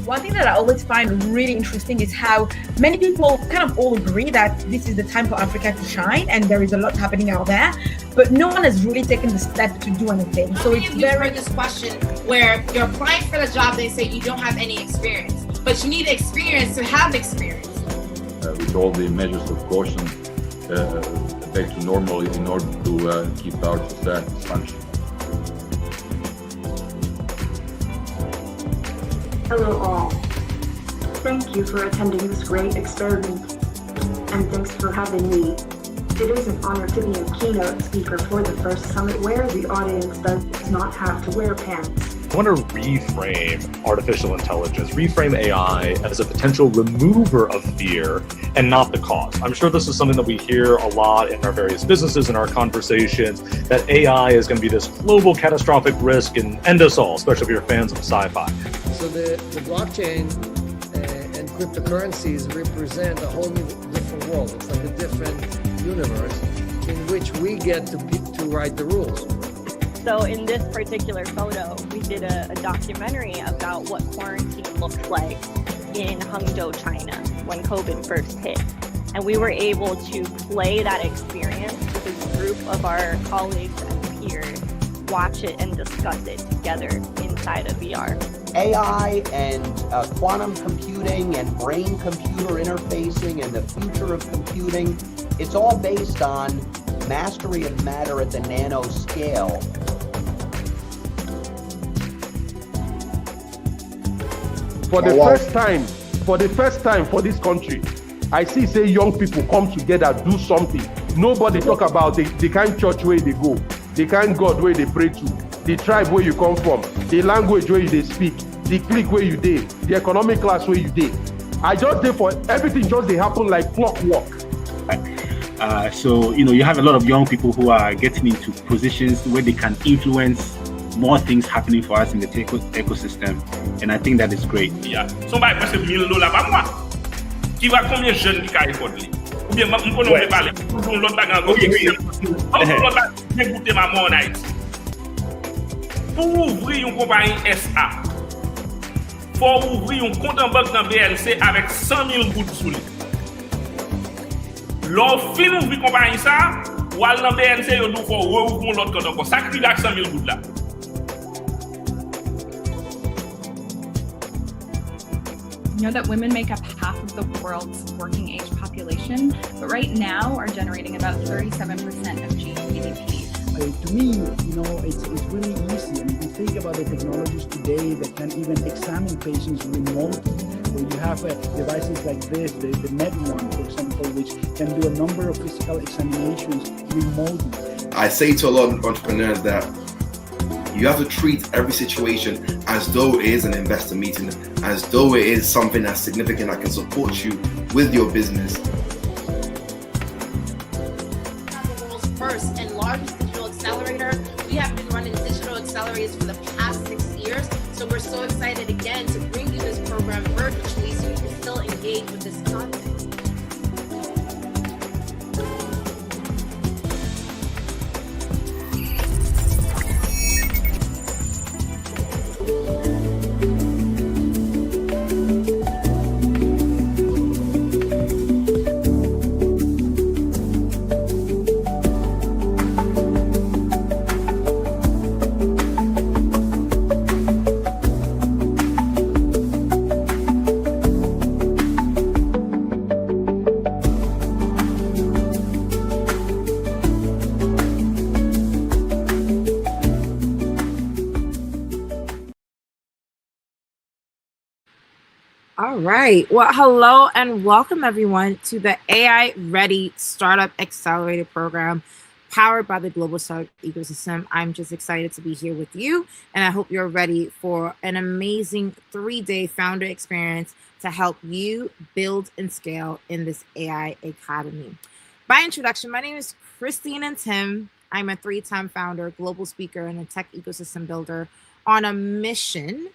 One thing that I always find really interesting is how many people kind of all agree that this is the time for Africa to shine and there is a lot happening out there, but no one has really taken the step to do anything. So it's very this question where you're applying for the job, they say you don't have any experience, but you need experience to have experience. With all the measures of caution back to normal in order to keep our society functioning. Hello all. Thank you for attending this great experiment, and thanks for having me. It is an honor to be a keynote speaker for the first summit where the audience does not have to wear pants. I want to reframe artificial intelligence, reframe AI as a potential remover of fear and not the cause. I'm sure this is something that we hear a lot in our various businesses, in our conversations, that AI is going to be this global catastrophic risk and end us all, especially if you're fans of sci-fi. So the blockchain and cryptocurrencies represent a whole new different world. It's like a different universe in which we get to write the rules. So in this particular photo, we did a documentary about what quarantine looked like in Hangzhou, China, when COVID first hit. And we were able to play that experience with a group of our colleagues and peers, watch it and discuss it together inside of VR. AI and quantum computing and brain-computer interfacing and the future of computing, it's all based on mastery of matter at the nano scale. For the first time for this country, I see say young people come together, do something. Nobody talk about the kind church where they go, the kind God where they pray to, the tribe where you come from, the language where they speak, the clique where you did, the economic class where you did. I just did for everything just they happen like clockwork. So, you have a lot of young people who are getting into positions where they can influence more things happening for us in the tech ecosystem. And I think that is great. Yeah. Somebody peut se $1000 par mois. Qui va combien de jeunes qui a école? Ou bien, on peut parler. L'autre bagarre, l'autre bagarre, écoutez ma mort en Haïti. Pour ouvrir une compagnie SA, il faut ouvrir un compte en banque dans BLC avec 100 000 gouttes sous lui. L'on fin ouvrir une compagnie ça, ou à dans BLC, il faut ouvrir l'autre compte encore. Ça crée avec 100 000 gouttes là. You know that women make up half of the world's working age population, but right now are generating about 37% of GDP. To me, it's really easy. And if you think about the technologies today that can even examine patients remotely, where you have devices like this, the Med one, for example, which can do a number of physical examinations remotely. I say to a lot of entrepreneurs that you have to treat every situation as though it is an investor meeting, as though it is something that's significant that can support you with your business. The world's first and largest digital accelerator. We have been running digital accelerators for the past 6 years. So we're so excited again to bring you this program virtually so you can still engage with this content. All right. Well, hello and welcome everyone to the AI-Ready Startup Accelerator program powered by the global startup ecosystem. I'm just excited to be here with you, and I hope you're ready for an amazing 3-day founder experience to help you build and scale in this AI economy. By introduction, my name is Christine and Tim. I'm a 3-time founder, global speaker, and a tech ecosystem builder on a mission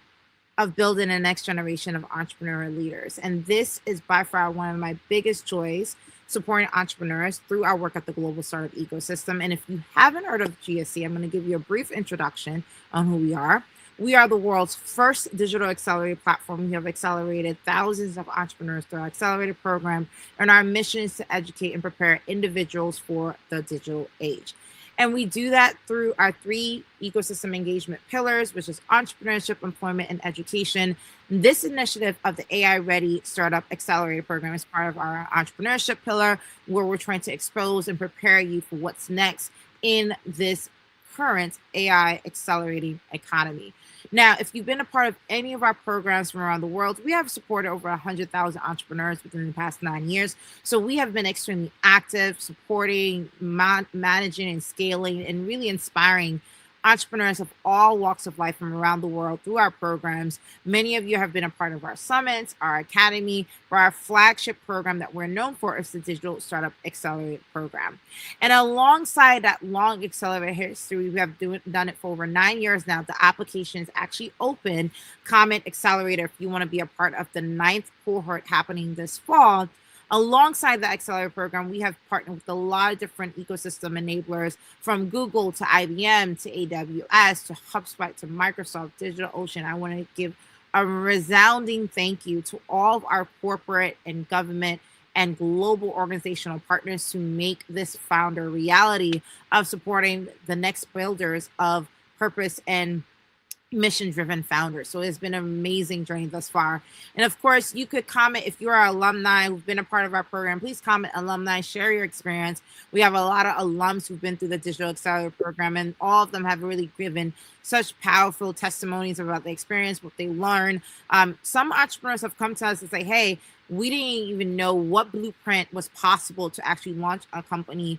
of building a next generation of entrepreneurial leaders. And this is by far one of my biggest joys, supporting entrepreneurs through our work at the global startup ecosystem. And if you haven't heard of GSE, I'm going to give you a brief introduction on who we are. We are the world's first digital accelerator platform. We have accelerated thousands of entrepreneurs through our accelerator program, and our mission is to educate and prepare individuals for the digital age. And we do that through our 3 ecosystem engagement pillars, which is entrepreneurship, employment, and education. This initiative of the AI-Ready Startup Accelerator program is part of our entrepreneurship pillar, where we're trying to expose and prepare you for what's next in this current AI accelerating economy. Now, if you've been a part of any of our programs from around the world, we have supported over 100,000 entrepreneurs within the past 9 years. So we have been extremely active, supporting, managing, and scaling, and really inspiring entrepreneurs of all walks of life from around the world through our programs. Many of you have been a part of our summits, our academy, or our flagship program that we're known for is the Digital Startup Accelerator program. And alongside that long accelerator history, we have done it for over 9 years now. The application is actually open. Comment Accelerator if you want to be a part of the 9th cohort happening this fall. Alongside the Accelerator program, we have partnered with a lot of different ecosystem enablers, from Google to IBM to AWS to HubSpot to Microsoft, DigitalOcean. I want to give a resounding thank you to all of our corporate and government and global organizational partners to make this founder reality of supporting the next builders of purpose and mission-driven founders. So it's been an amazing journey thus far. And of course, you could comment if you are an alumni who've been a part of our program. Please comment alumni, share your experience. We have a lot of alums who've been through the Digital Accelerator program, and all of them have really given such powerful testimonies about the experience, what they learned. Some entrepreneurs have come to us and say, hey, we didn't even know what blueprint was possible to actually launch a company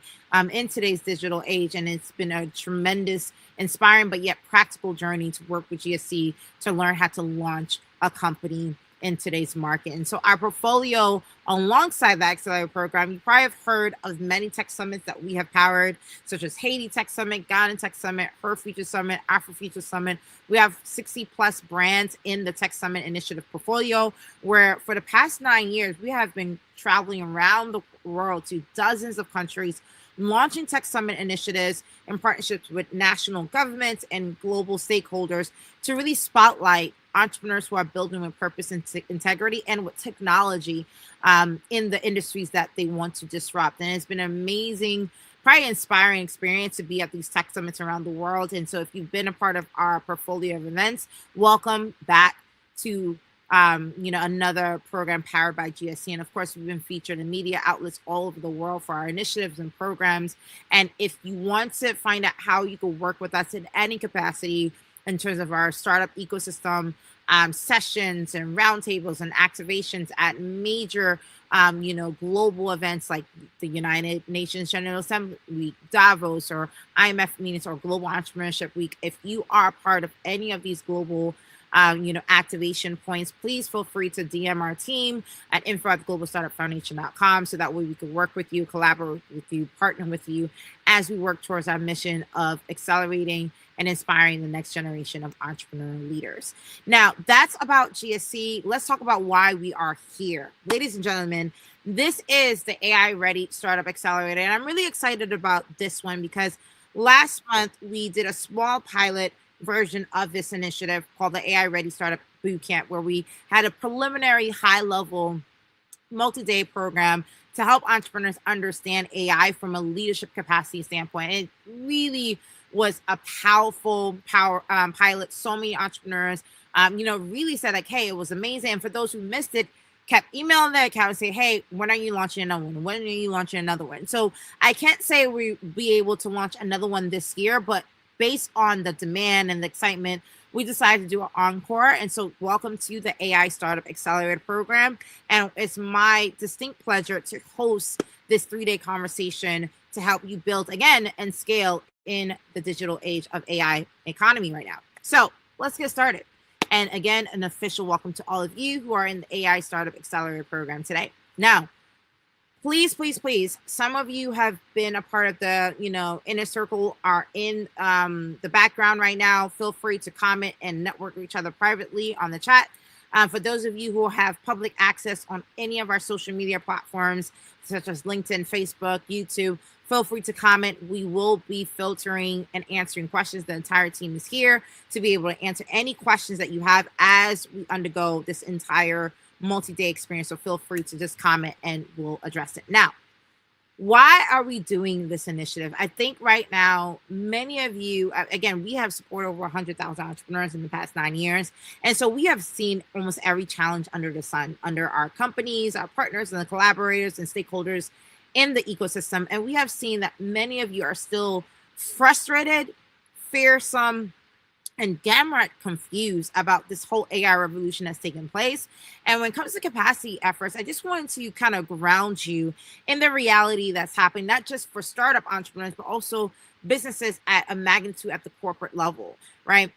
in today's digital age. And it's been a tremendous, inspiring, but yet practical journey to work with GSE to learn how to launch a company in today's market. And so our portfolio alongside the Accelerator program, you probably have heard of many tech summits that we have powered, such as Haiti Tech Summit, Ghana Tech Summit, Her Future Summit, Afro Future Summit. We have 60 plus brands in the Tech Summit Initiative portfolio, where for the past 9 years, we have been traveling around the world to dozens of countries, launching Tech Summit initiatives in partnerships with national governments and global stakeholders to really spotlight entrepreneurs who are building with purpose and integrity and with technology in the industries that they want to disrupt. And it's been an amazing, probably inspiring experience to be at these tech summits around the world. And so if you've been a part of our portfolio of events, welcome back to another program powered by GSE. And of course, we've been featured in media outlets all over the world for our initiatives and programs. And if you want to find out how you can work with us in any capacity in terms of our startup ecosystem sessions and roundtables and activations at major global events like the United Nations General Assembly Week, Davos, or IMF meetings, or Global Entrepreneurship Week, if you are part of any of these global activation points, please feel free to DM our team at info@globalstartupfoundation.com, so that way we can work with you, collaborate with you, partner with you as we work towards our mission of accelerating and inspiring the next generation of entrepreneur leaders. Now, that's about GSE. Let's talk about why we are here. Ladies and gentlemen, this is the AI-Ready Startup Accelerator, and I'm really excited about this one because last month we did a small pilot version of this initiative called the AI-Ready Startup Bootcamp, where we had a preliminary high-level multi-day program to help entrepreneurs understand AI from a leadership capacity standpoint. It really was a powerful pilot. So many entrepreneurs, really said like, hey, it was amazing. And for those who missed it, kept emailing their account and say, hey, when are you launching another one? When are you launching another one? So I can't say we'll be able to launch another one this year, but based on the demand and the excitement, we decided to do an encore. And so welcome to the AI Startup Accelerator program. And it's my distinct pleasure to host this 3-day conversation to help you build again and scale in the digital age of AI economy right now. So let's get started. And again, an official welcome to all of you who are in the AI Startup Accelerator program today. Now, please, please, please, some of you have been a part of the, inner circle, are in the background right now. Feel free to comment and network with each other privately on the chat. For those of you who have public access on any of our social media platforms, such as LinkedIn, Facebook, YouTube, feel free to comment. We will be filtering and answering questions. The entire team is here to be able to answer any questions that you have as we undergo this entire multi-day experience. So feel free to just comment and we'll address it. Now, why are we doing this initiative? I think right now, many of you, again, we have supported over 100,000 entrepreneurs in the past 9 years. And so we have seen almost every challenge under the sun, under our companies, our partners, and the collaborators and stakeholders in the ecosystem. And we have seen that many of you are still frustrated, fearsome, and downright confused about this whole AI revolution that's taken place. And when it comes to capacity efforts, I just wanted to kind of ground you in the reality that's happening, not just for startup entrepreneurs, but also businesses at a magnitude at the corporate level, right?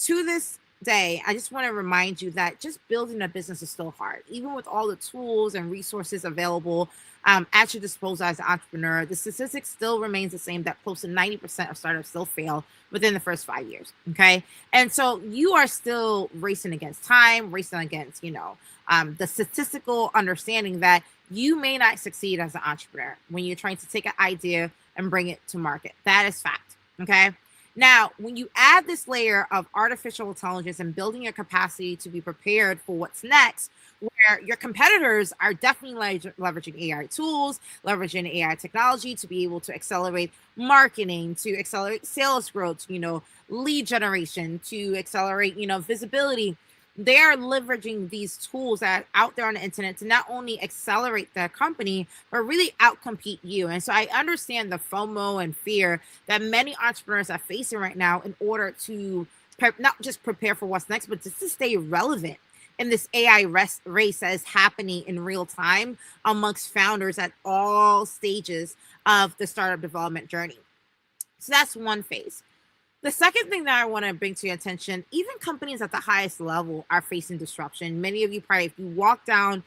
To this day, I just want to remind you that just building a business is still hard. Even with all the tools and resources available at your disposal as an entrepreneur, the statistics still remains the same that close to 90% of startups still fail within the first 5 years. Okay. And so you are still racing against time, racing against, the statistical understanding that you may not succeed as an entrepreneur when you're trying to take an idea and bring it to market. That is fact. Okay. Now, when you add this layer of artificial intelligence and building your capacity to be prepared for what's next, where your competitors are definitely leveraging AI tools, leveraging AI technology to be able to accelerate marketing, to accelerate sales growth, lead generation, to accelerate, visibility. They are leveraging these tools that are out there on the internet to not only accelerate their company, but really outcompete you. And so I understand the FOMO and fear that many entrepreneurs are facing right now in order to not just prepare for what's next, but just to stay relevant in this AI race that is happening in real time amongst founders at all stages of the startup development journey. So that's one phase. The second thing that I want to bring to your attention, even companies at the highest level are facing disruption. Many of you probably, if you walk down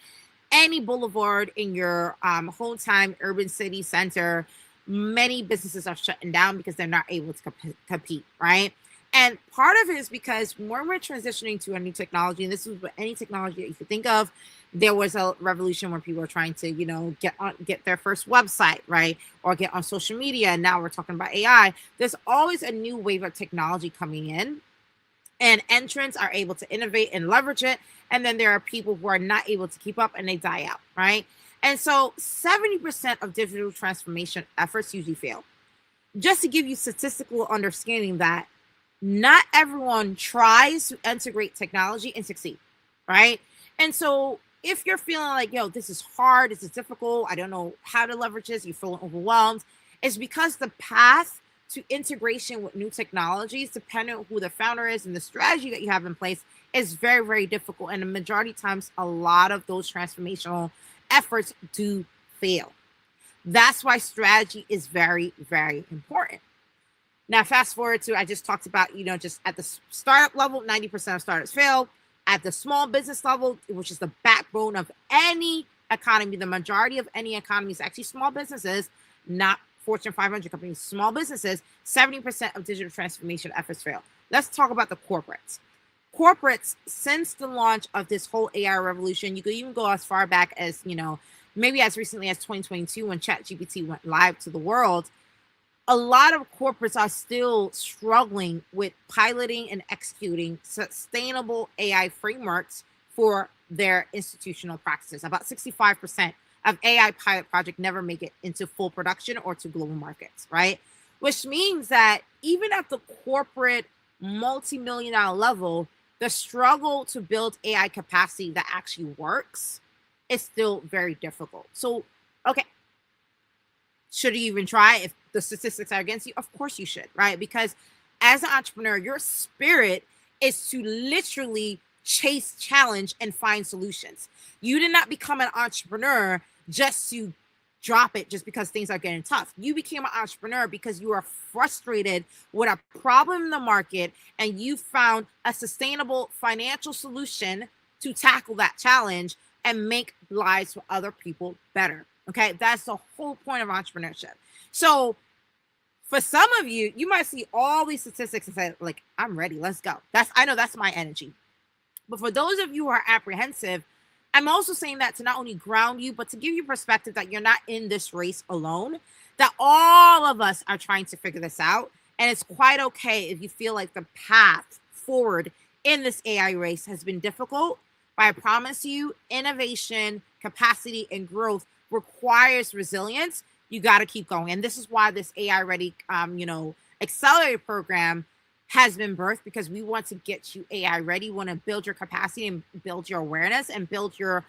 any boulevard in your hometown urban city center, many businesses are shutting down because they're not able to compete, right? And part of it is because when we're transitioning to a new technology, and this is what any technology that you could think of, there was a revolution where people were trying to, get their first website, right? Or get on social media. And now we're talking about AI. There's always a new wave of technology coming in, and entrants are able to innovate and leverage it. And then there are people who are not able to keep up and they die out, right? And so 70% of digital transformation efforts usually fail. Just to give you statistical understanding that not everyone tries to integrate technology and succeed, right? And so if you're feeling like, this is hard, this is difficult, I don't know how to leverage this, you're feeling overwhelmed, it's because the path to integration with new technologies, depending on who the founder is and the strategy that you have in place, is very, very difficult. And the majority of times, a lot of those transformational efforts do fail. That's why strategy is very, very important. Now, fast forward to, I just talked about, just at the startup level, 90% of startups fail. At the small business level, which is the backbone of any economy, the majority of any economy is actually small businesses, not Fortune 500 companies, small businesses, 70% of digital transformation efforts fail. Let's talk about the corporates. Corporates, since the launch of this whole AI revolution, you could even go as far back as, maybe as recently as 2022 when ChatGPT went live to the world. A lot of corporates are still struggling with piloting and executing sustainable AI frameworks for their institutional practices. About 65% of AI pilot projects never make it into full production or to global markets, right? Which means that even at the corporate multi-million-dollar level, the struggle to build AI capacity that actually works is still very difficult. So, okay, should you even try if the statistics are against you? Of course you should, right? Because as an entrepreneur, your spirit is to literally chase challenge and find solutions. You did not become an entrepreneur just to drop it just because things are getting tough. You became an entrepreneur because you are frustrated with a problem in the market and you found a sustainable financial solution to tackle that challenge and make lives for other people better. Okay, that's the whole point of entrepreneurship. So for some of you, you might see all these statistics and say, like, I'm ready, let's go. I know that's my energy. But for those of you who are apprehensive, I'm also saying that to not only ground you, but to give you perspective that you're not in this race alone, that all of us are trying to figure this out. And it's quite okay if you feel like the path forward in this AI race has been difficult. But I promise you, innovation, capacity, and growth requires resilience. You got to keep going. And this is why this AI Ready, Accelerator program has been birthed, because we want to get you AI ready. We want to build your capacity and build your awareness and build your,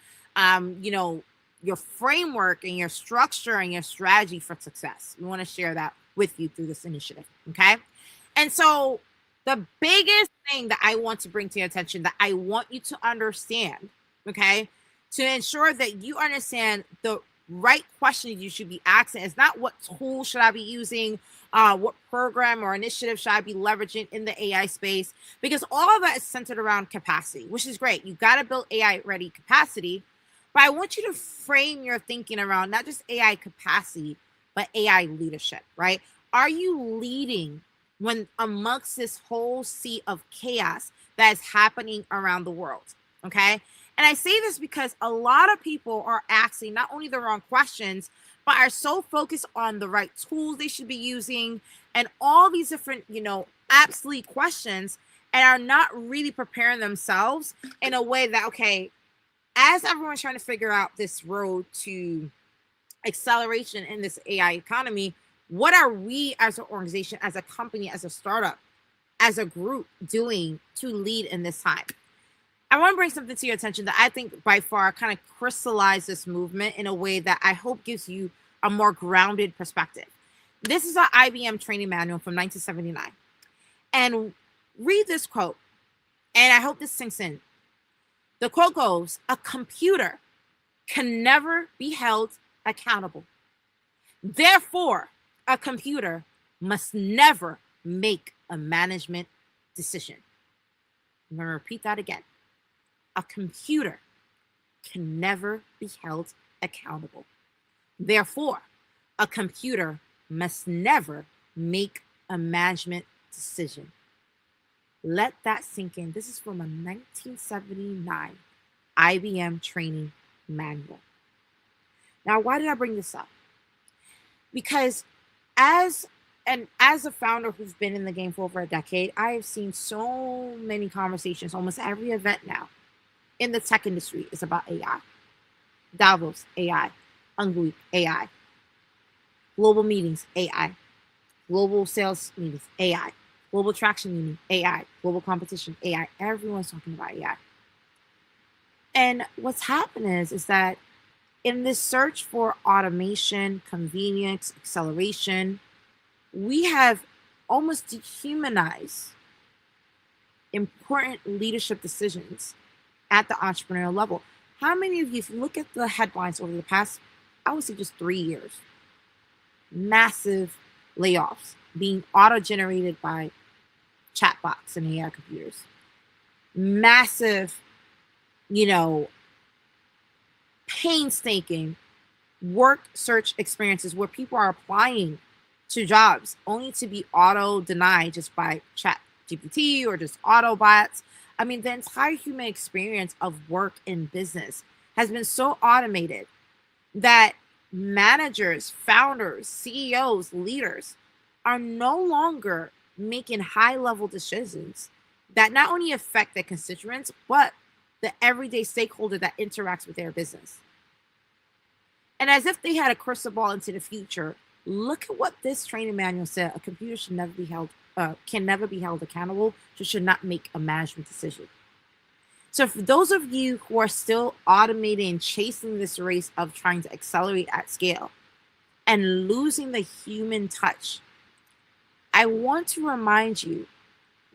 your framework and your structure and your strategy for success. We want to share that with you through this initiative. Okay. And so the biggest thing that I want to bring to your attention, that I want you to understand, okay, to ensure that you understand the right questions you should be asking, is not what tool should I be using, what program or initiative should I be leveraging in the AI space, because all of that is centered around capacity, which is great. You got to build AI ready capacity, but I want you to frame your thinking around not just AI capacity, but AI leadership, right? Are you leading when amongst this whole sea of chaos that is happening around the world? Okay. And I say this because a lot of people are asking not only the wrong questions, but are so focused on the right tools they should be using and all these different, obsolete questions, and are not really preparing themselves in a way that, okay, as everyone's trying to figure out this road to acceleration in this AI economy, what are we as an organization, as a company, as a startup, as a group doing to lead in this time? I want to bring something to your attention that I think by far kind of crystallized this movement in a way that I hope gives you a more grounded perspective. This is an IBM training manual from 1979. And read this quote, and I hope this sinks in. The quote goes, "A computer can never be held accountable. Therefore, a computer must never make a management decision." I'm going to repeat that again. A computer can never be held accountable. Therefore, a computer must never make a management decision. Let that sink in. This is from a 1979 IBM training manual. Now, why did I bring this up? Because as a founder who's been in the game for over a decade, I have seen so many conversations, almost every event now in the tech industry is about AI. Davos, AI. Hungary, AI. Global meetings, AI. Global sales meetings, AI. Global traction meeting, AI. Global competition, AI. Everyone's talking about AI. And what's happened is that in this search for automation, convenience, acceleration, we have almost dehumanized important leadership decisions at the entrepreneurial level. How many of you, if you look at the headlines over the past, I would say just 3 years, massive layoffs being auto-generated by chatbots and AI computers, massive, painstaking work search experiences where people are applying to jobs only to be auto-denied just by chat GPT or just Autobots. I mean, the entire human experience of work in business has been so automated that managers, founders, CEOs, leaders are no longer making high-level decisions that not only affect their constituents, but the everyday stakeholder that interacts with their business. And as if they had a crystal ball into the future, look at what this training manual said. A computer should never be held, can never be held accountable, so should not make a management decision. So for those of you who are still automating and chasing this race of trying to accelerate at scale and losing the human touch, I want to remind you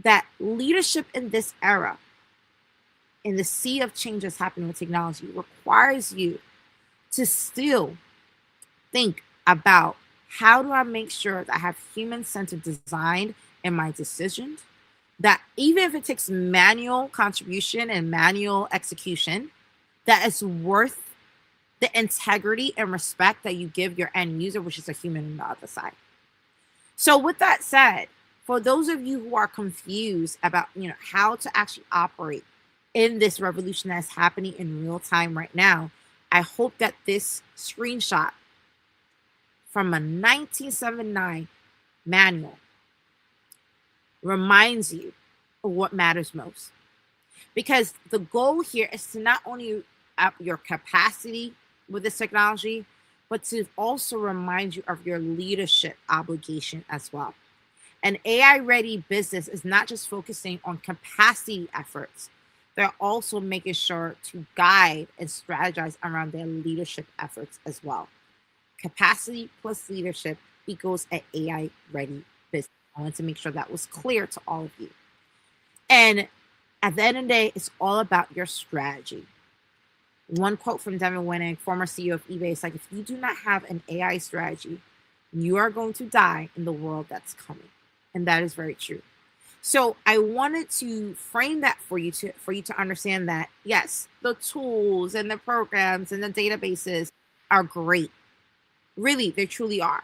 that leadership in this era, in the sea of change that's happening with technology, requires you to still think about, how do I make sure that I have human-centered design in my decisions? That even if it takes manual contribution and manual execution, that is worth the integrity and respect that you give your end user, which is a human on the other side. So with that said, for those of you who are confused about, how to actually operate in this revolution that's happening in real time right now, I hope that this screenshot from a 1979 manual reminds you of what matters most. Because the goal here is to not only up your capacity with this technology, but to also remind you of your leadership obligation as well. An AI-ready business is not just focusing on capacity efforts, they're also making sure to guide and strategize around their leadership efforts as well. Capacity plus leadership equals an AI-ready business. I wanted to make sure that was clear to all of you. And at the end of the day, it's all about your strategy. One quote from Devin Winnick, former CEO of eBay, is like, if you do not have an AI strategy, you are going to die in the world that's coming. And that is very true. So I wanted to frame that for you to understand that, yes, the tools and the programs and the databases are great. Really, they truly are.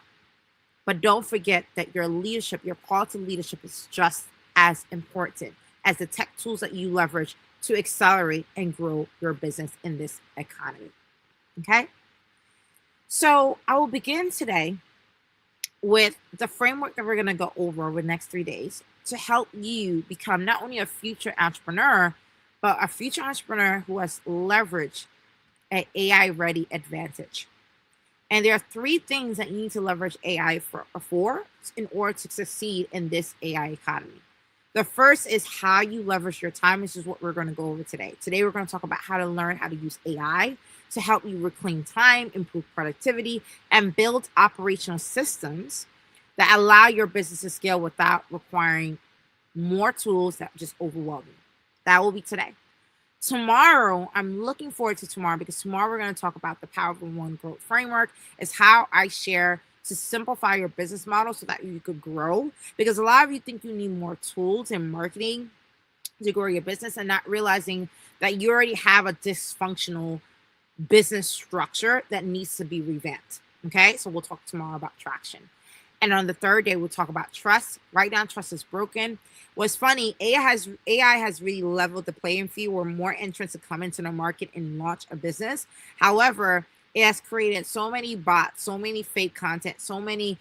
But don't forget that your leadership, your quality leadership is just as important as the tech tools that you leverage to accelerate and grow your business in this economy. Okay? So I will begin today with the framework that we're going to go over the next 3 days to help you become not only a future entrepreneur, but a future entrepreneur who has leveraged an AI-ready advantage. And there are 3 things that you need to leverage AI for in order to succeed in this AI economy. The first is how you leverage your time. This is what we're going to go over today. Today, we're going to talk about how to learn how to use AI to help you reclaim time, improve productivity, and build operational systems that allow your business to scale without requiring more tools that just overwhelm you. That will be today. Tomorrow, I'm looking forward to tomorrow because tomorrow we're going to talk about the Power of One Growth Framework. Is how I share to simplify your business model so that you could grow. Because a lot of you think you need more tools and marketing to grow your business and not realizing that you already have a dysfunctional business structure that needs to be revamped. Okay, so we'll talk tomorrow about traction. And on the third day, we'll talk about trust. Right now, trust is broken. What's funny, AI has really leveled the playing field where more entrants have come into the market and launch a business. However, it has created so many bots, so many fake content, so many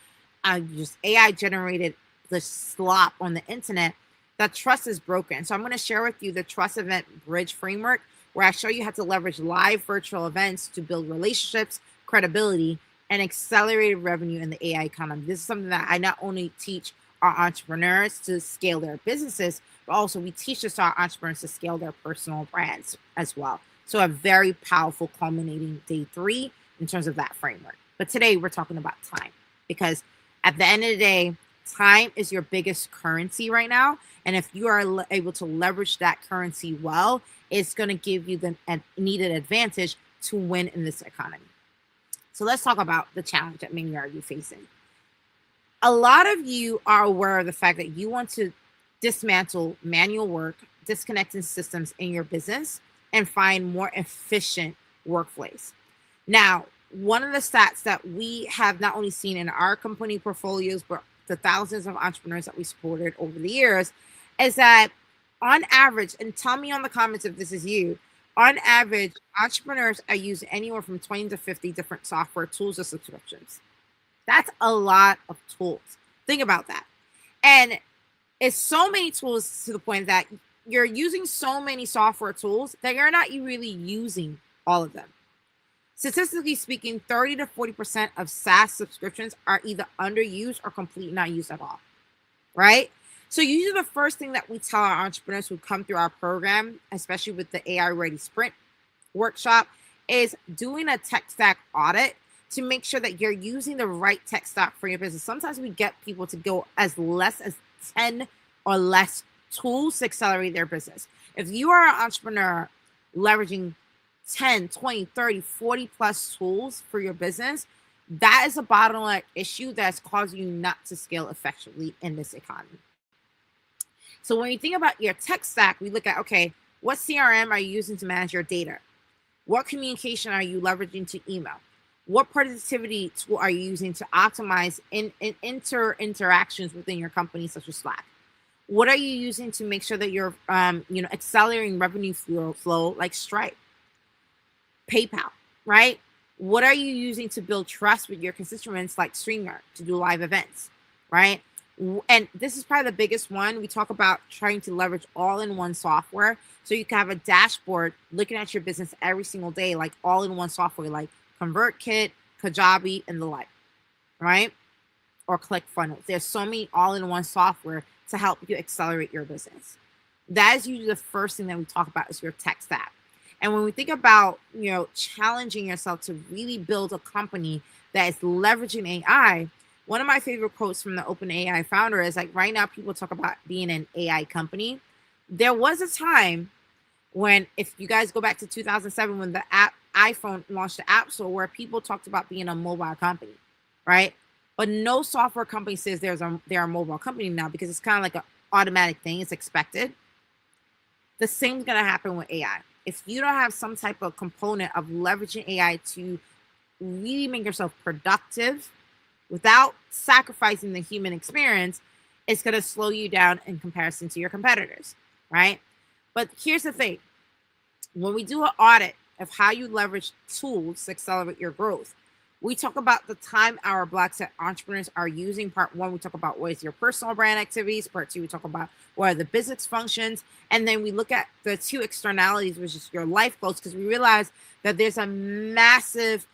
just AI generated the slop on the internet that trust is broken. So I'm going to share with you the Trust Event Bridge Framework, where I show you how to leverage live virtual events to build relationships, credibility, and accelerated revenue in the AI economy. This is something that I not only teach our entrepreneurs to scale their businesses, but also we teach this to our entrepreneurs to scale their personal brands as well. So a very powerful culminating day 3 in terms of that framework. But today we're talking about time, because at the end of the day, time is your biggest currency right now. And if you are able to leverage that currency well, it's going to give you the needed advantage to win in this economy. So let's talk about the challenge that many are you facing. A lot of you are aware of the fact that you want to dismantle manual work, disconnecting systems in your business, and find more efficient workflows. Now, one of the stats that we have not only seen in our company portfolios, but the thousands of entrepreneurs that we supported over the years, is that on average, and tell me on the comments if this is you, on average, entrepreneurs are using anywhere from 20 to 50 different software tools or subscriptions. That's a lot of tools. Think about that. And it's so many tools to the point that you're using so many software tools that you're not really using all of them. Statistically speaking, 30 to 40% of SaaS subscriptions are either underused or completely not used at all, right? So usually the first thing that we tell our entrepreneurs who come through our program, especially with the AI-Ready Sprint workshop, is doing a tech stack audit to make sure that you're using the right tech stack for your business. Sometimes we get people to go as less as 10 or less tools to accelerate their business. If you are an entrepreneur leveraging 10, 20, 30, 40 plus tools for your business, that is a bottleneck issue that's causing you not to scale effectively in this economy. So when you think about your tech stack, we look at, okay, what CRM are you using to manage your data? What communication are you leveraging to email? What productivity tool are you using to optimize interactions within your company, such as Slack? What are you using to make sure that you're, accelerating revenue flow like Stripe, PayPal, right? What are you using to build trust with your constituents like StreamYard to do live events, right? And this is probably the biggest one. We talk about trying to leverage all-in-one software so you can have a dashboard looking at your business every single day, like all-in-one software like ConvertKit, Kajabi, and the like, right? Or ClickFunnels. There's so many all-in-one software to help you accelerate your business. That is usually the first thing that we talk about is your tech stack. And when we think about, challenging yourself to really build a company that is leveraging AI, one of my favorite quotes from the OpenAI founder is like, right now people talk about being an AI company. There was a time when, if you guys go back to 2007, when the iPhone launched the App Store, where people talked about being a mobile company, right? But no software company says they're a mobile company now, because it's kind of like an automatic thing. It's expected. The same is going to happen with AI. If you don't have some type of component of leveraging AI to really make yourself productive without sacrificing the human experience, it's going to slow you down in comparison to your competitors, right? But here's the thing. When we do an audit of how you leverage tools to accelerate your growth, we talk about the time hour blocks that entrepreneurs are using. Part one, we talk about what is your personal brand activities. Part two, we talk about what are the business functions. And then we look at the two externalities, which is your life goals, because we realize that there's a massive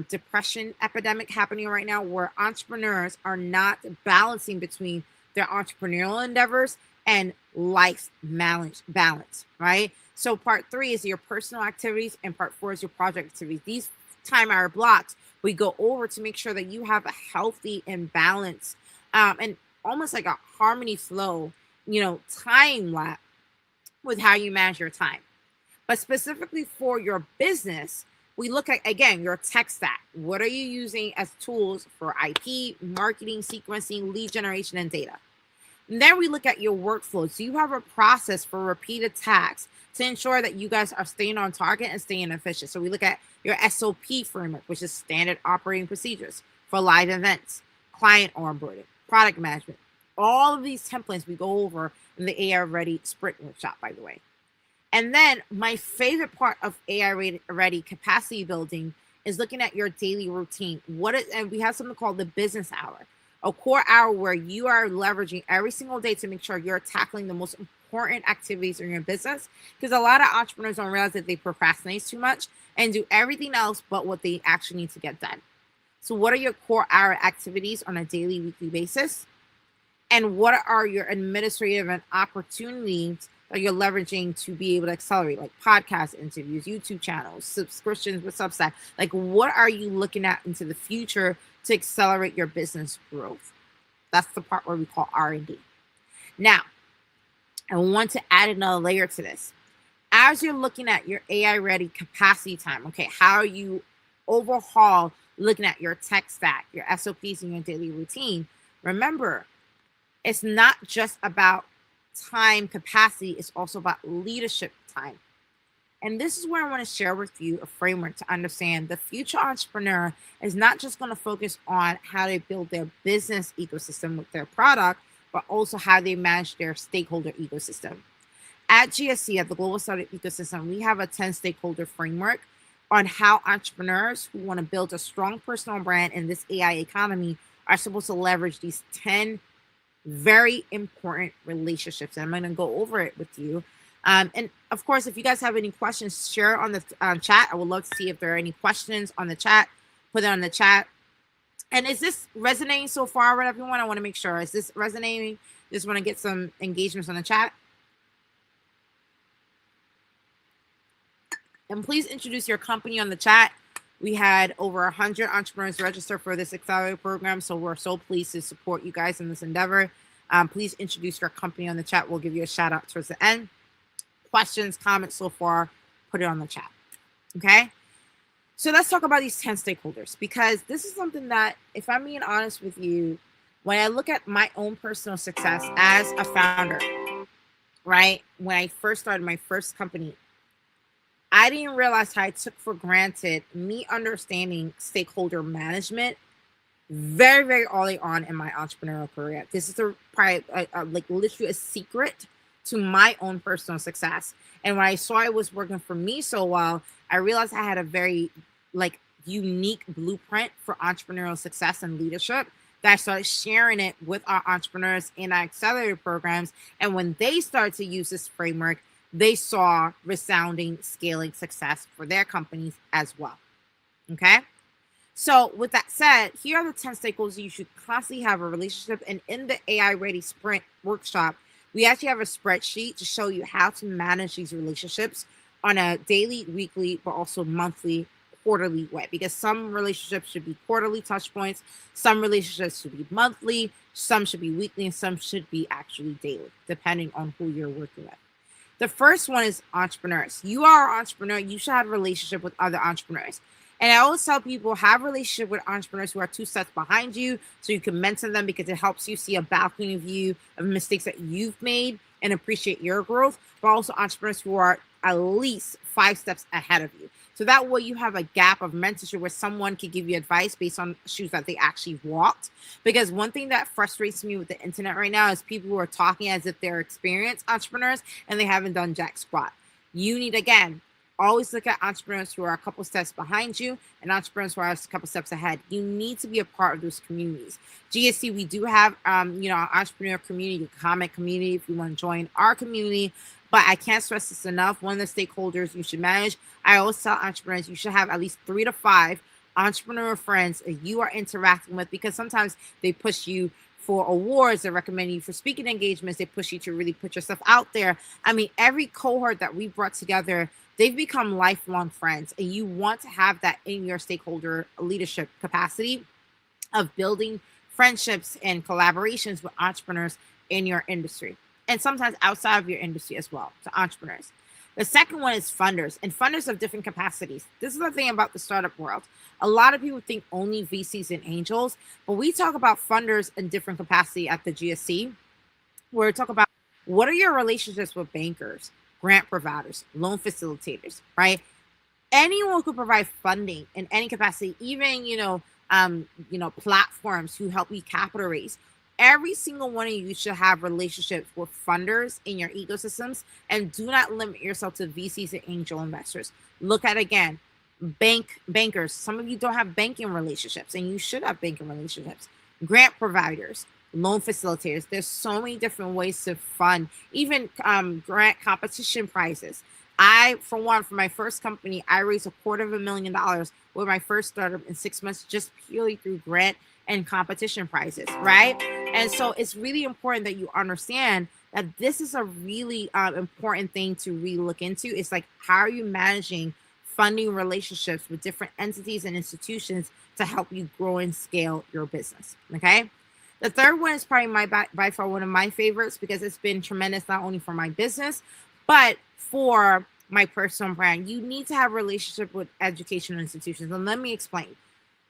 depression epidemic happening right now, where entrepreneurs are not balancing between their entrepreneurial endeavors and life balance, right? So part three is your personal activities, and part four is your project activities. These time hour blocks we go over to make sure that you have a healthy and balanced and almost like a harmony flow, time lap with how you manage your time. But specifically for your business, we look at, again, your tech stack. What are you using as tools for IP, marketing, sequencing, lead generation, and data? And then we look at your workflows. Do you have a process for repeated tasks to ensure that you guys are staying on target and staying efficient? So we look at your SOP framework, which is standard operating procedures for live events, client onboarding, product management. All of these templates we go over in the AI-Ready Sprint Workshop, by the way. And then my favorite part of AI-Ready capacity building is looking at your daily routine. And we have something called the business hour, a core hour where you are leveraging every single day to make sure you're tackling the most important activities in your business. Because a lot of entrepreneurs don't realize that they procrastinate too much and do everything else but what they actually need to get done. So what are your core hour activities on a daily, weekly basis? And what are your administrative and opportunities that you're leveraging to be able to accelerate, like podcast interviews, YouTube channels, subscriptions with Substack? Like, what are you looking at into the future to accelerate your business growth? That's the part where we call R&D. Now, I want to add another layer to this. As you're looking at your AI-ready capacity time, okay, how are you overhaul looking at your tech stack, your SOPs, and your daily routine? Remember, it's not just about time capacity, it's also about leadership time. And this is where I want to share with you a framework to understand the future entrepreneur is not just going to focus on how they build their business ecosystem with their product, but also how they manage their stakeholder ecosystem. At GSE, at the Global Startup Ecosystem, we have a 10 stakeholder framework on how entrepreneurs who want to build a strong personal brand in this AI economy are supposed to leverage these 10 very important relationships. And I'm going to go over it with you. And of course, if you guys have any questions, share on the chat. I would love to see if there are any questions on the chat. Put it on the chat. And is this resonating so far with everyone? I want to make sure. Is this resonating? Just want to get some engagements on the chat. And please introduce your company on the chat. We had over 100 entrepreneurs register for this accelerator program, so we're so pleased to support you guys in this endeavor. Please introduce your company on the chat. We'll give you a shout out towards the end. Questions, comments so far, put it on the chat. Okay? So let's talk about these 10 stakeholders, because this is something that, if I'm being honest with you, when I look at my own personal success as a founder, right? When I first started my first company, I didn't realize how I took for granted me understanding stakeholder management very, very early on in my entrepreneurial career. This is the like literally a secret to my own personal success. And when I saw it was working for me so well, I realized I had a very like unique blueprint for entrepreneurial success and leadership, that I started sharing it with our entrepreneurs in our accelerator programs. And when they started to use this framework, they saw resounding scaling success for their companies as well. Okay. So with that said, here are the 10 stakeholders you should constantly have a relationship. And in the AI Ready Sprint workshop, we actually have a spreadsheet to show you how to manage these relationships on a daily, weekly, but also monthly, quarterly way, because some relationships should be quarterly touch points, some relationships should be monthly, some should be weekly, and some should be actually daily, depending on who you're working with. The first one is entrepreneurs. You are an entrepreneur, you should have a relationship with other entrepreneurs. And I always tell people, have a relationship with entrepreneurs who are 2 steps behind you, so you can mentor them, because it helps you see a balcony view of mistakes that you've made and appreciate your growth, but also entrepreneurs who are at least 5 steps ahead of you. So that way you have a gap of mentorship where someone can give you advice based on shoes that they actually walked. Because one thing that frustrates me with the internet right now is people who are talking as if they're experienced entrepreneurs and they haven't done jack squat. You need, again, always look at entrepreneurs who are a couple steps behind you and entrepreneurs who are a couple steps ahead. You need to be a part of those communities. GSC, we do have, our entrepreneur community, comment community, if you want to join our community. But I can't stress this enough. One of the stakeholders you should manage, I always tell entrepreneurs, you should have at least 3 to 5 entrepreneur friends that you are interacting with, because sometimes they push you for awards, they recommend you for speaking engagements, they push you to really put yourself out there. I mean, every cohort that we brought together, they've become lifelong friends, and you want to have that in your stakeholder leadership capacity of building friendships and collaborations with entrepreneurs in your industry, and sometimes outside of your industry as well, to entrepreneurs. The second one is funders, and funders of different capacities. This is the thing about the startup world. A lot of people think only VCs and angels, but we talk about funders in different capacity at the GSC, where we talk about what are your relationships with bankers, grant providers, loan facilitators, right? Anyone who could provide funding in any capacity, even, platforms who help you capital raise. Every single one of you should have relationships with funders in your ecosystems, and do not limit yourself to VCs and angel investors. Look at, again, bankers. Some of you don't have banking relationships, and you should have banking relationships. Grant providers, loan facilitators. There's so many different ways to fund, even grant competition prizes. For my first company, I raised $250,000 with my first startup in 6 months, just purely through grant and competition prizes, right? And so it's really important that you understand that this is a really important thing to really look into. It's like, how are you managing funding relationships with different entities and institutions to help you grow and scale your business, okay? The third one is probably by far one of my favorites, because it's been tremendous, not only for my business, but for my personal brand. You need to have a relationship with educational institutions. And let me explain.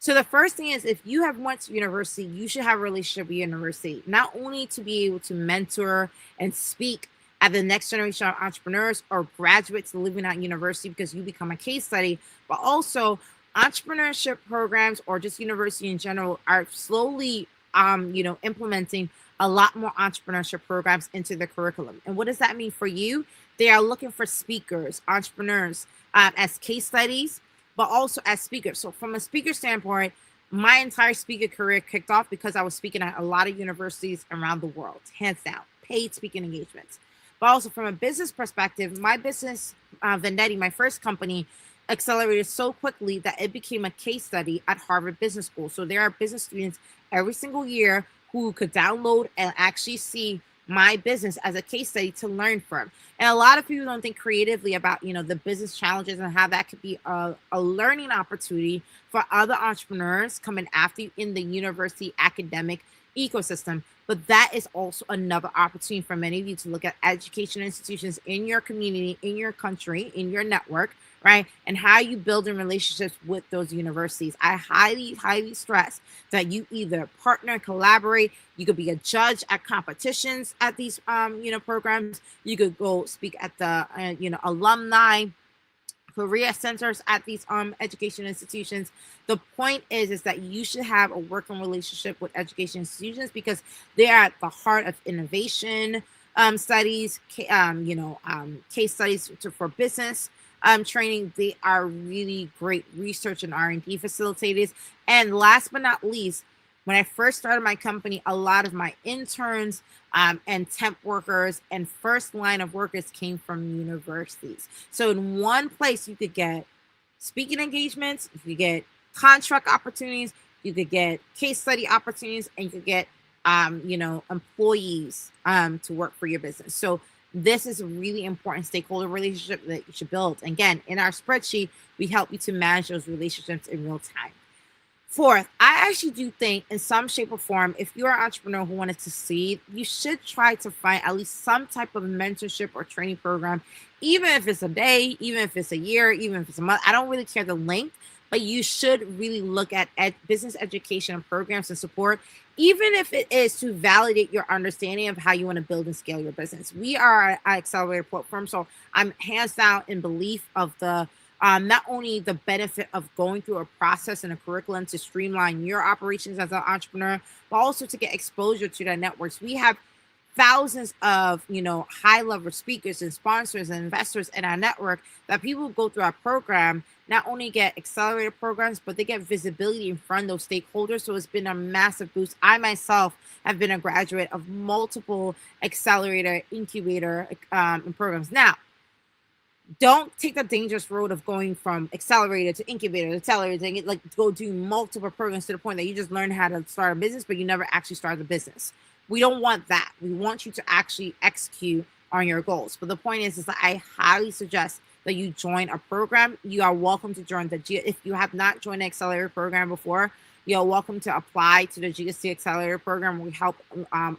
So the first thing is, if you have went to university, you should have a relationship with university, not only to be able to mentor and speak at the next generation of entrepreneurs or graduates living at university because you become a case study, but also entrepreneurship programs or just university in general are slowly implementing a lot more entrepreneurship programs into the curriculum. And what does that mean for you? They are looking for speakers, entrepreneurs as case studies, but also as speakers. So from a speaker standpoint, my entire speaker career kicked off because I was speaking at a lot of universities around the world, hands down, paid speaking engagements. But also from a business perspective, my business, Vendetti, my first company, accelerated so quickly that it became a case study at Harvard Business School. So there are business students every single year who could download and actually see my business as a case study to learn from. And a lot of people don't think creatively about, the business challenges and how that could be a learning opportunity for other entrepreneurs coming after you in the university academic ecosystem. But that is also another opportunity for many of you to look at education institutions in your community, in your country, in your network, right? And how you build in relationships with those universities. I highly, highly stress that you either partner, collaborate. You could be a judge at competitions at these, programs. You could go speak at the, alumni career centers at these education institutions. The point is that you should have a working relationship with education institutions because they are at the heart of innovation studies, case studies for business training. They are really great research and R&D facilitators. And last but not least, when I first started my company, a lot of my interns and temp workers and first line of workers came from universities. So in one place, you could get speaking engagements, you could get contract opportunities, you could get case study opportunities, and you could get employees to work for your business. So this is a really important stakeholder relationship that you should build. Again, in our spreadsheet, we help you to manage those relationships in real time. Fourth, I actually do think in some shape or form, if you're an entrepreneur who wanted to succeed, you should try to find at least some type of mentorship or training program, even if it's a day, even if it's a year, even if it's a month. I don't really care the length, but you should really look at business education and programs and support, even if it is to validate your understanding of how you want to build and scale your business. We are an accelerator platform, so I'm hands down in belief of the not only the benefit of going through a process and a curriculum to streamline your operations as an entrepreneur, but also to get exposure to the networks. We have thousands of high-level speakers and sponsors and investors in our network that people who go through our program not only get accelerator programs, but they get visibility in front of those stakeholders. So it's been a massive boost. I myself have been a graduate of multiple accelerator, incubator programs. Now, don't take the dangerous road of going from accelerator to incubator to accelerator and go do multiple programs to the point that you just learn how to start a business, but you never actually start the business. We don't want that. We want you to actually execute on your goals. But the point is that I highly suggest that you join a program. You are welcome to join if you have not joined the accelerator program before, you're welcome to apply to the GSE Accelerator program. We help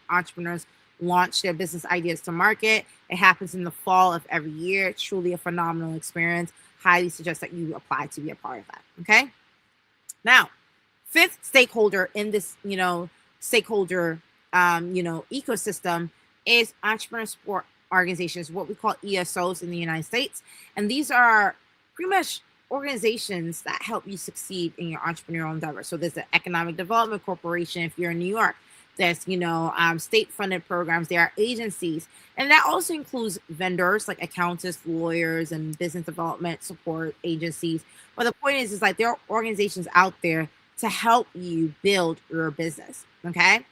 entrepreneurs launch their business ideas to market. It happens in the fall of every year. Truly a phenomenal experience. Highly suggest that you apply to be a part of that. Okay. Now, fifth stakeholder in this, stakeholder, ecosystem is entrepreneur support organizations, what we call ESOs in the United States. And these are pretty much organizations that help you succeed in your entrepreneurial endeavor. So there's the Economic Development Corporation if you're in New York. There's, state-funded programs. There are agencies. And that also includes vendors like accountants, lawyers, and business development support agencies. But the point is like there are organizations out there to help you build your business, okay?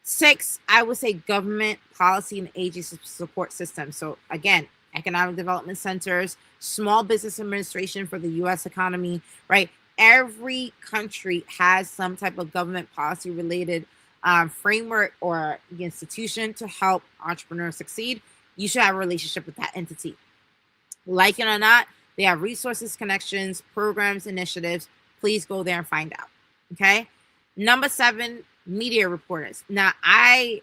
6, I would say government policy and agency support systems. So again, economic development centers, small business administration for the U.S. economy, right? Every country has some type of government policy related framework or institution to help entrepreneurs succeed. You should have a relationship with that entity. Like it or not, they have resources, connections, programs, initiatives. Please go there and find out. Okay. Number 7, media reporters. Now, I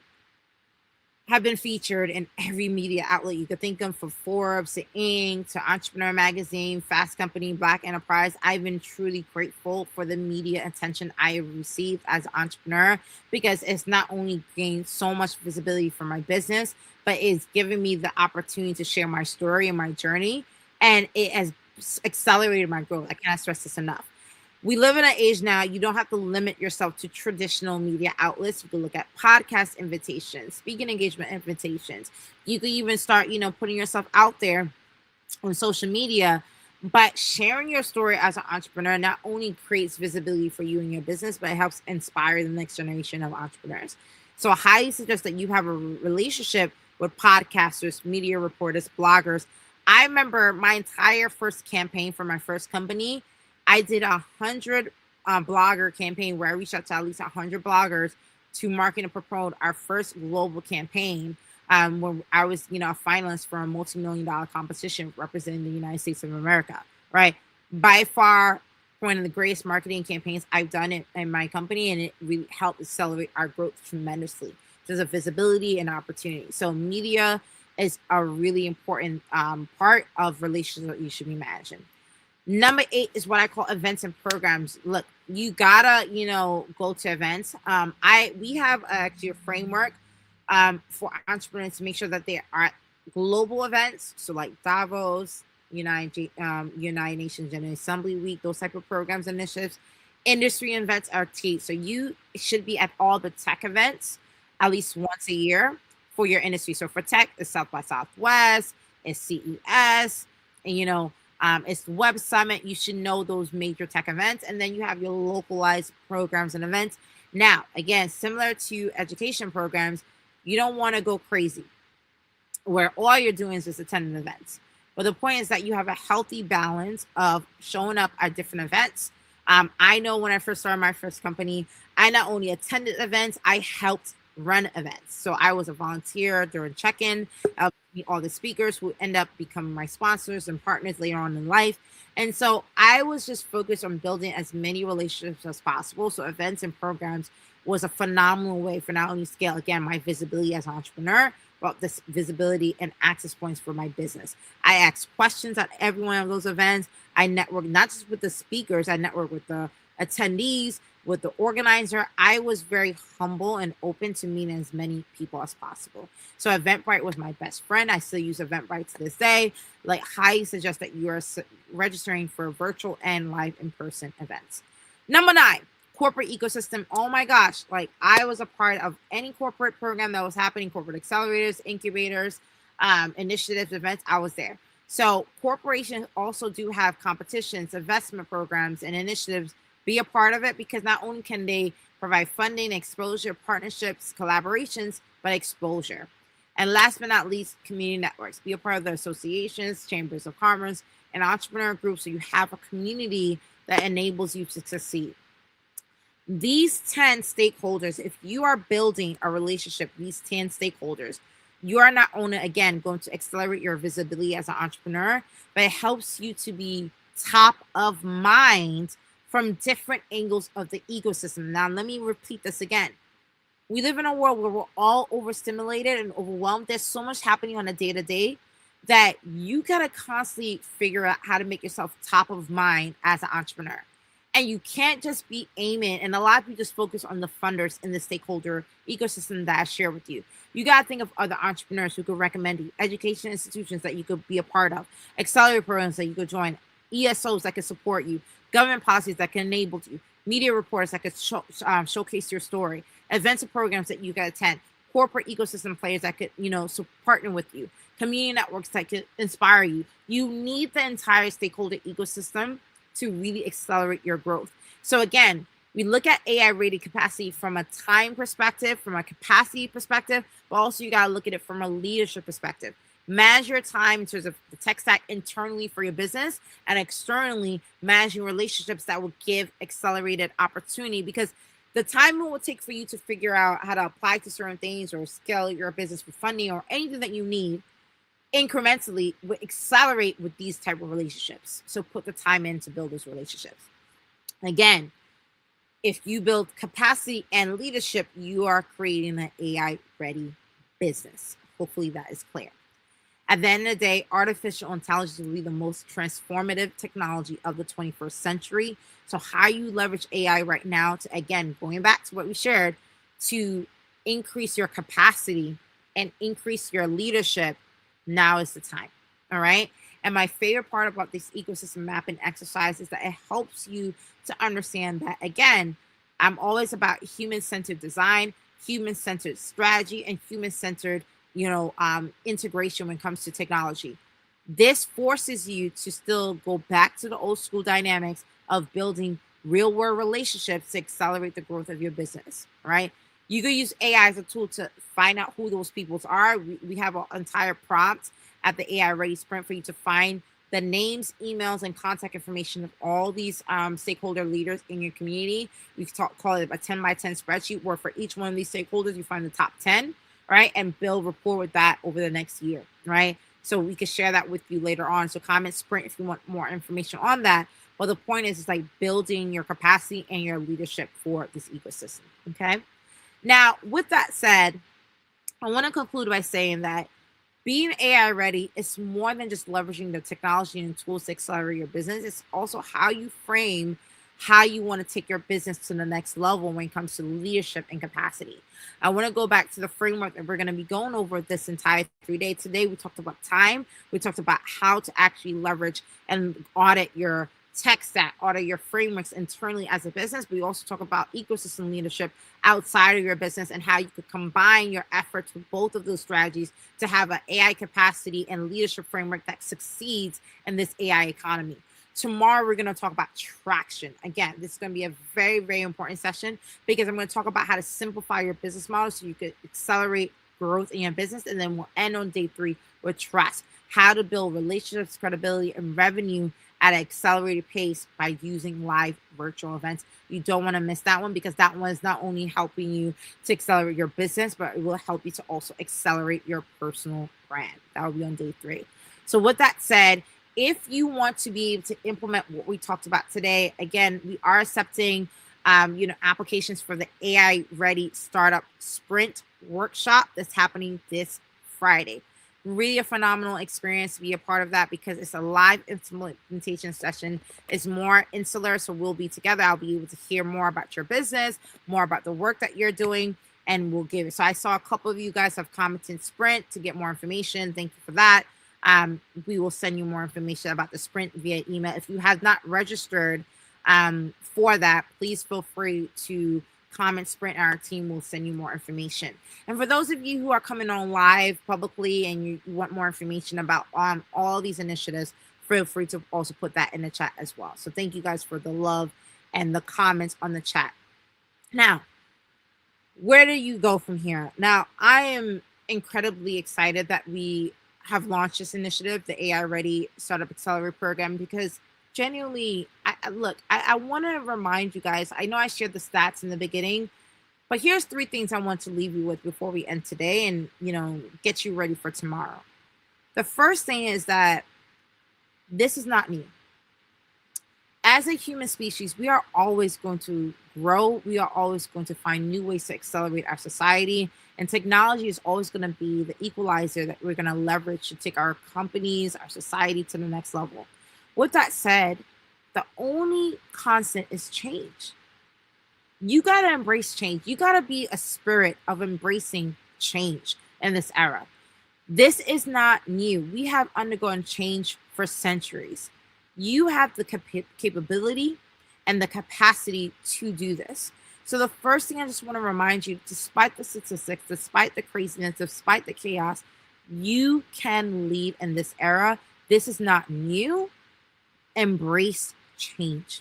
have been featured in every media outlet you could think of, from Forbes to Inc. to Entrepreneur Magazine, Fast Company, Black Enterprise. I've been truly grateful for the media attention I have received as an entrepreneur, because it's not only gained so much visibility for my business, but it's given me the opportunity to share my story and my journey. And it has accelerated my growth. I cannot stress this enough. We live in an age now, you don't have to limit yourself to traditional media outlets. You can look at podcast invitations, speaking engagement invitations. You can even start, putting yourself out there on social media. But sharing your story as an entrepreneur not only creates visibility for you and your business, but it helps inspire the next generation of entrepreneurs. So I highly suggest that you have a relationship with podcasters, media reporters, bloggers. I remember my entire first campaign for my first company, I did 100 blogger campaign where I reached out to at least 100 bloggers to market and promote our first global campaign. When I was, a finalist for a multi-million-dollar competition representing the United States of America, right? By far, one of the greatest marketing campaigns I've done in my company, and it really helped accelerate our growth tremendously. There's a visibility and opportunity. So media is a really important part of relationships that you should be managing. Number 8 is what I call events and programs. Look, you gotta, go to events. We have actually a framework for entrepreneurs to make sure that they are at global events. So like Davos, United Nations General Assembly Week, those type of programs, initiatives. Industry events are key. So you should be at all the tech events at least once a year for your industry. So for tech, it's South by Southwest, it's CES, and it's Web Summit. You should know those major tech events, and then you have your localized programs and events. Now, again, similar to education programs, you don't want to go crazy where all you're doing is just attending events. But the point is that you have a healthy balance of showing up at different events. I know when I first started my first company, I not only attended events, I helped run events. So I was a volunteer during check-in, all the speakers who end up becoming my sponsors and partners later on in life. And so I was just focused on building as many relationships as possible. So events and programs was a phenomenal way for not only scale, again, my visibility as an entrepreneur, but this visibility and access points for my business. I asked questions at every one of those events. I networked not just with the speakers, I networked with the attendees, with the organizer. I was very humble and open to meeting as many people as possible. So Eventbrite was my best friend. I still use Eventbrite to this day. Like, highly suggest that you are registering for virtual and live in-person events. Number 9, corporate ecosystem. Oh my gosh, like I was a part of any corporate program that was happening, corporate accelerators, incubators, initiatives, events, I was there. So corporations also do have competitions, investment programs, and initiatives. Be a part of it, because not only can they provide funding, exposure, partnerships, collaborations, but exposure. And last but not least, community networks. Be a part of the associations, chambers of commerce, and entrepreneur groups, so you have a community that enables you to succeed. These 10 stakeholders, if you are building a relationship, these 10 stakeholders, you are not only, again, going to accelerate your visibility as an entrepreneur, but it helps you to be top of mind from different angles of the ecosystem. Now, let me repeat this again. We live in a world where we're all overstimulated and overwhelmed. There's so much happening on a day-to-day that you got to constantly figure out how to make yourself top of mind as an entrepreneur. And you can't just be aiming, and a lot of people just focus on the funders in the stakeholder ecosystem that I share with you. You got to think of other entrepreneurs who could recommend you, education institutions that you could be a part of, accelerator programs that you could join, ESOs that could support you, government policies that can enable you, media reports that could showcase your story, events and programs that you can attend, corporate ecosystem players that could, partner with you, community networks that could inspire you. You need the entire stakeholder ecosystem to really accelerate your growth. So again, we look at AI-ready capacity from a time perspective, from a capacity perspective, but also you got to look at it from a leadership perspective. Manage your time in terms of the tech stack internally for your business, and externally managing relationships that will give accelerated opportunity, because the time it will take for you to figure out how to apply to certain things or scale your business for funding or anything that you need incrementally will accelerate with these type of relationships. So put the time in to build those relationships. Again, if you build capacity and leadership, you are creating an AI-ready business. Hopefully that is clear. At the end of the day, artificial intelligence will be the most transformative technology of the 21st century. So how you leverage AI right now to, again, going back to what we shared, to increase your capacity and increase your leadership, now is the time. All right. And my favorite part about this ecosystem mapping exercise is that it helps you to understand that, again, I'm always about human-centered design, human-centered strategy, and human-centered integration when it comes to technology. This forces you to still go back to the old school dynamics of building real world relationships to accelerate the growth of your business, right? You can use AI as a tool to find out who those people are. We have an entire prompt at the AI Ready Sprint for you to find the names, emails, and contact information of all these stakeholder leaders in your community. We call it a 10 by 10 spreadsheet, where for each one of these stakeholders, you find the top 10, right? And build rapport with that over the next year, right? So we can share that with you later on. So comment Sprint if you want more information on that. But the point is like building your capacity and your leadership for this ecosystem, okay? Now, with that said, I want to conclude by saying that being AI ready is more than just leveraging the technology and tools to accelerate your business. It's also how you frame how you want to take your business to the next level when it comes to leadership and capacity. I want to go back to the framework that we're going to be going over this entire 3 day. Today, we talked about time. We talked about how to actually leverage and audit your tech stack, audit your frameworks internally as a business. But we also talk about ecosystem leadership outside of your business and how you could combine your efforts with both of those strategies to have an AI capacity and leadership framework that succeeds in this AI economy. Tomorrow, we're going to talk about traction. Again, this is going to be a very, very important session because I'm going to talk about how to simplify your business model so you could accelerate growth in your business. And then we'll end on day 3 with trust, how to build relationships, credibility, and revenue at an accelerated pace by using live virtual events. You don't want to miss that one because that one is not only helping you to accelerate your business, but it will help you to also accelerate your personal brand. That will be on day 3. So with that said, if you want to be able to implement what we talked about today, again, we are accepting applications for the AI Ready Startup Sprint workshop that's happening this Friday. Really a phenomenal experience to be a part of that because it's a live implementation session. It's more insular, so we'll be together. I'll be able to hear more about your business, more about the work that you're doing, and we'll give it. So I saw a couple of you guys have commented Sprint to get more information. Thank you for that. We will send you more information about the Sprint via email. If you have not registered for that, please feel free to comment Sprint and our team will send you more information. And for those of you who are coming on live publicly and you want more information about all these initiatives, feel free to also put that in the chat as well. So thank you guys for the love and the comments on the chat. Now, where do you go from here? Now, I am incredibly excited that we have launched this initiative, the AI Ready Startup Accelerator program, because genuinely, I want to remind you guys, I know I shared the stats in the beginning, but here's 3 things I want to leave you with before we end today and, get you ready for tomorrow. The first thing is that this is not new. As a human species, we are always going to grow. We are always going to find new ways to accelerate our society. And technology is always going to be the equalizer that we're going to leverage to take our companies, our society to the next level. With that said, the only constant is change. You got to embrace change. You got to be a spirit of embracing change in this era. This is not new. We have undergone change for centuries. You have the capability and the capacity to do this. So the first thing I just want to remind you, despite the statistics, despite the craziness, despite the chaos, you can lead in this era. This is not new. Embrace change.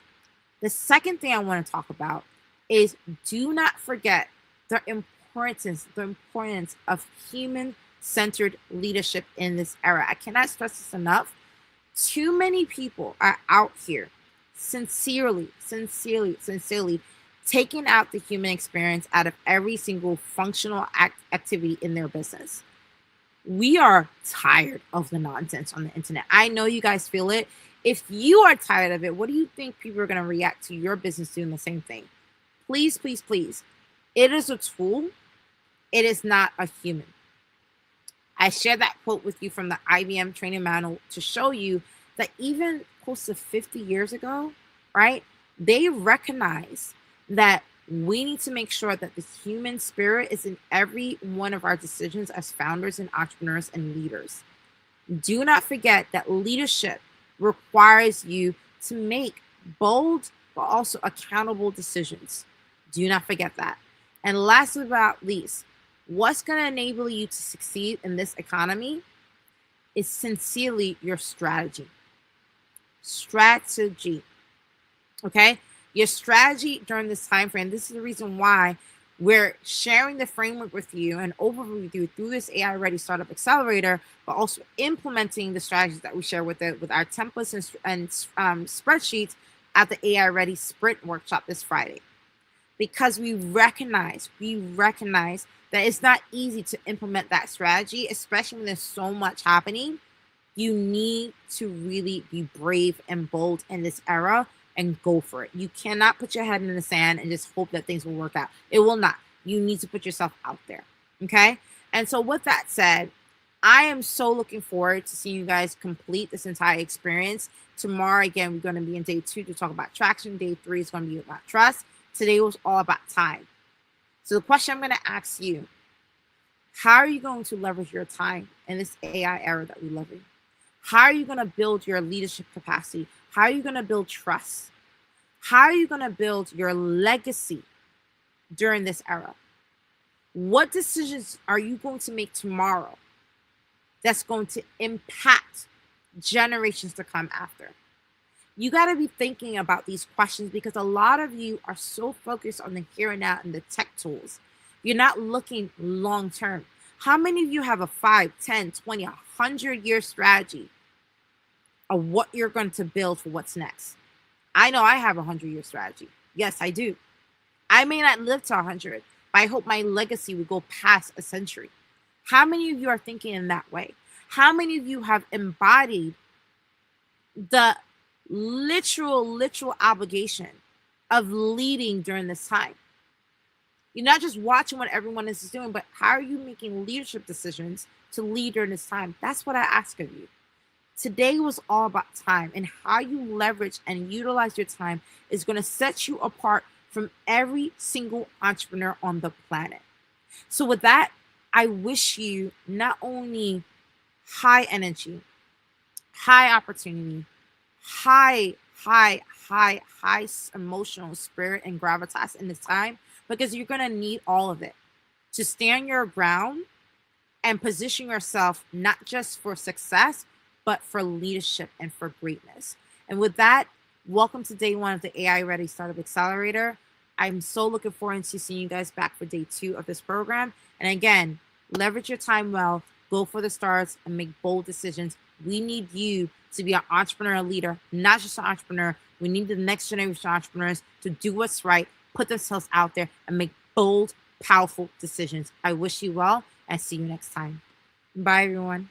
The second thing I want to talk about is do not forget the importance of human-centered leadership in this era. I cannot stress this enough. Too many people are out here sincerely taking out the human experience out of every single functional activity in their business. We are tired of the nonsense on the internet. I know you guys feel it. If you are tired of it, what do you think people are going to react to your business doing the same thing? Please, please, please. It is a tool. It is not a human. I shared that quote with you from the IBM training manual to show you that even close to 50 years ago, right, they recognize that we need to make sure that the human spirit is in every one of our decisions as founders and entrepreneurs and leaders. Do not forget that leadership requires you to make bold but also accountable decisions. Do not forget that. And last but not least, what's going to enable you to succeed in this economy is sincerely your strategy. Strategy. Okay? Your strategy during this time frame. This is the reason why we're sharing the framework with you and overview with you through this AI Ready Startup Accelerator, but also implementing the strategies that we share with our templates and spreadsheets at the AI Ready Sprint workshop this Friday. Because we recognize that it's not easy to implement that strategy, especially when there's so much happening. You need to really be brave and bold in this era and go for it. You cannot put your head in the sand and just hope that things will work out. It will not. You need to put yourself out there. Okay? And so with that said, I am so looking forward to seeing you guys complete this entire experience. Tomorrow, again, we're going to be in day 2 to talk about traction. Day 3 is going to be about trust. Today was all about time. So the question I'm going to ask you, how are you going to leverage your time in this AI era that we live in? How are you going to build your leadership capacity? How are you going to build trust? How are you going to build your legacy during this era? What decisions are you going to make tomorrow that's going to impact generations to come after? You got to be thinking about these questions because a lot of you are so focused on the here and now and the tech tools. You're not looking long term. How many of you have a 5, 10, 20, 100-year strategy of what you're going to build for what's next? I know I have a 100-year strategy. Yes, I do. I may not live to 100, but I hope my legacy will go past a century. How many of you are thinking in that way? How many of you have embodied the literal obligation of leading during this time? You're not just watching what everyone else is doing, but how are you making leadership decisions to lead during this time? That's what I ask of you. Today was all about time, and how you leverage and utilize your time is going to set you apart from every single entrepreneur on the planet. So with that, I wish you not only high energy, high opportunity, high emotional spirit and gravitas in this time, because you're going to need all of it to stand your ground and position yourself not just for success, but for leadership and for greatness. And with that, welcome to day 1 of the AI-Ready Startup Accelerator. I'm so looking forward to seeing you guys back for day 2 of this program. And again, leverage your time well, go for the stars, and make bold decisions. We need you to be an entrepreneurial leader, not just an entrepreneur. We need the next generation of entrepreneurs to do what's right, put themselves out there, and make bold, powerful decisions. I wish you well, and see you next time. Bye, everyone.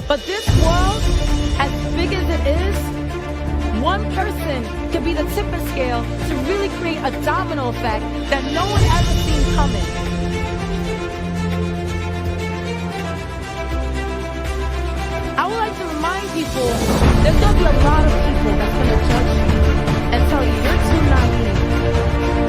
But this world, as big as it is, one person can be the tipping scale to really create a domino effect that no one ever seen coming. I would like to remind people, there's going to be a lot of people that's going to judge you and tell you you're too naive.